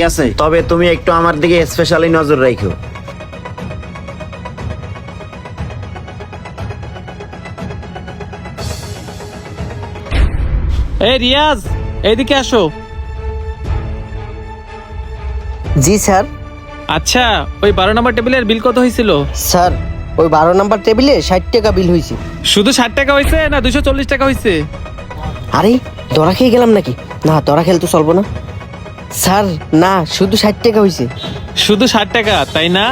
ঠিক আছে, তবে তুমি একটু আমার দিকে স্পেশালি নজর রাখো। এই রিয়াজ, এইদিকে আসো। জি স্যার। আচ্ছা, ওই 12 নম্বর টেবিলের বিল কত হয়েছিল? স্যার ওই 12 নাম্বার টেবিলে 60 টাকা বিল হয়েছে। শুধু 60 টাকা হয়েছে না 240 টাকা হয়েছে? আরে ধরা খেয়ে গেলাম নাকি? না ধরা খেলে তো চলবো না। স্যার না, শুধু 60 টাকা হয়েছে। শুধু 60 টাকা, তাই না?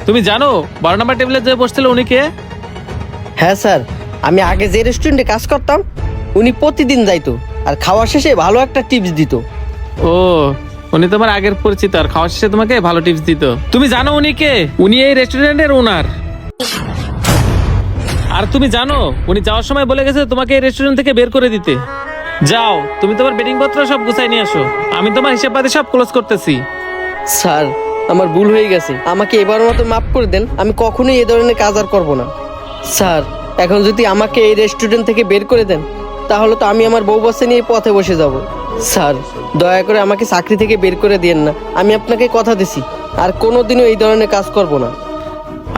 তুমি জানো 12 নম্বর টেবিলে যে বসছিল উনি কে? হ্যাঁ স্যার, আমি আগে যে রেস্টুরেন্টে কাজ করতাম উনি প্রতিদিন যাইতো আর খাওয়ার শেষে ভালো একটা টিপস দিত। ও, উনি তোমার আগের পরিচিত, আর খাওয়ার শেষে তোমাকে ভালো টিপস দিত। তুমি জানো উনি কে? উনি এই রেস্টুরেন্টের ওনার। আর তুমি জানো উনি যাওয়ার সময় বলে গেছে তোমাকে এই রেস্টুরেন্ট থেকে বের করে দিতে। যাও, তুমি তোমার বেডিং পত্র সব গুছাই নিয়ে আসো, আমি তোমার হিসাব পাতি সব ক্লোজ করতেছি। স্যার আমার ভুল হয়ে গেছে, আমাকে এবার মতো মাফ করে দেন। আমি কখনোই এই ধরনের কাজ আর করবো না। স্যার এখন যদি আমাকে এই রেস্টুরেন্ট থেকে বের করে দেন তাহলে তো আমি আমার বউ বাচ্চা নিয়ে পথে বসে যাব। স্যার দয়া করে আমাকে চাকরি থেকে বের করে দিয়েন না, আমি আপনাকে কথা দিছি আর কোনোদিনও এই ধরনের কাজ করব না।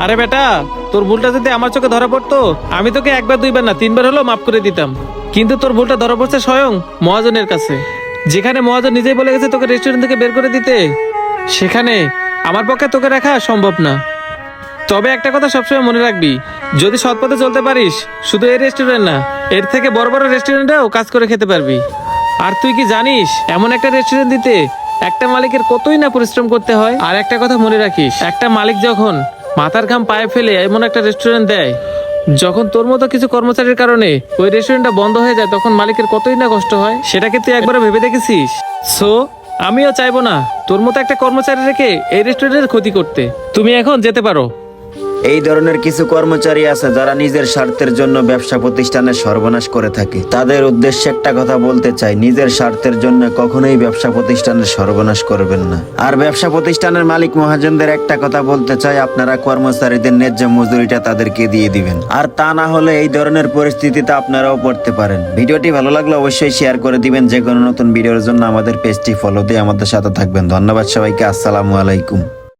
আরে বেটা, তোর ভুলটা যদি আমার চোখে ধরা পড়তো আমি তোকে একবার দুইবার না 3বার হলেও মাফ করে দিতাম। কিন্তু তোর ভুলটা ধরা পড়ছে স্বয়ং মহাজনের কাছে, যেখানে মহাজন নিজেই বলে গেছে তোকে রেস্টুরেন্ট থেকে বের করে দিতে, সেখানে আমার পক্ষে তোকে রাখা সম্ভব না। তবে একটা কথা সবসময় মনে রাখবি, যদি সৎ পথে চলতে পারিস, শুধু এই রেস্টুরেন্ট না, এর থেকে বড় বড় রেস্টুরেন্টেও কাজ করে খেতে পারবি। আর তুই কি জানিস এমন একটা রেস্টুরেন্ট দিতে একটা মালিকের কতই না পরিশ্রম করতে হয়? আর একটা কথা মনে রাখিস, একটা মালিক যখন মাথার ঘাম পায়ে ফেলে এমন একটা রেস্টুরেন্ট দেয়, যখন তোর মতো কিছু কর্মচারীর কারণে ওই রেস্টুরেন্টটা বন্ধ হয়ে যায়, তখন মালিকের কতই না কষ্ট হয়, সেটাকে তুই একবার ভেবে দেখেছিস? সো আমিও চাইবো না তোর মতো একটা কর্মচারী রেখে এই রেস্টুরেন্টের ক্ষতি করতে। তুমি এখন যেতে পারো। এই ধরনের কিছু কর্মচারী আছে যারা নিজের স্বার্থের জন্য ব্যবসা প্রতিষ্ঠানের সর্বনাশ করে থাকে। তাদের উদ্দেশ্যে একটা কথা বলতে চাই, নিজের স্বার্থের জন্য কখনোই ব্যবসা প্রতিষ্ঠানের সর্বনাশ করবেন না। আর ব্যবসা প্রতিষ্ঠানের মালিক মহাজনদের একটা কথা বলতে চাই, আপনারা কর্মচারীদের ন্যায্য মজুরিটা তাদেরকে দিয়ে দিবেন। আর তা না হলে এই ধরনের পরিস্থিতিতে আপনারাও পড়তে পারেন। ভিডিওটি ভালো লাগলে অবশ্যই শেয়ার করে দিবেন। যে কোনো নতুন ভিডিওর জন্য আমাদের পেজটি ফলো দিয়ে আমাদের সাথে থাকবেন। ধন্যবাদ সবাইকে। আসসালামু আলাইকুম।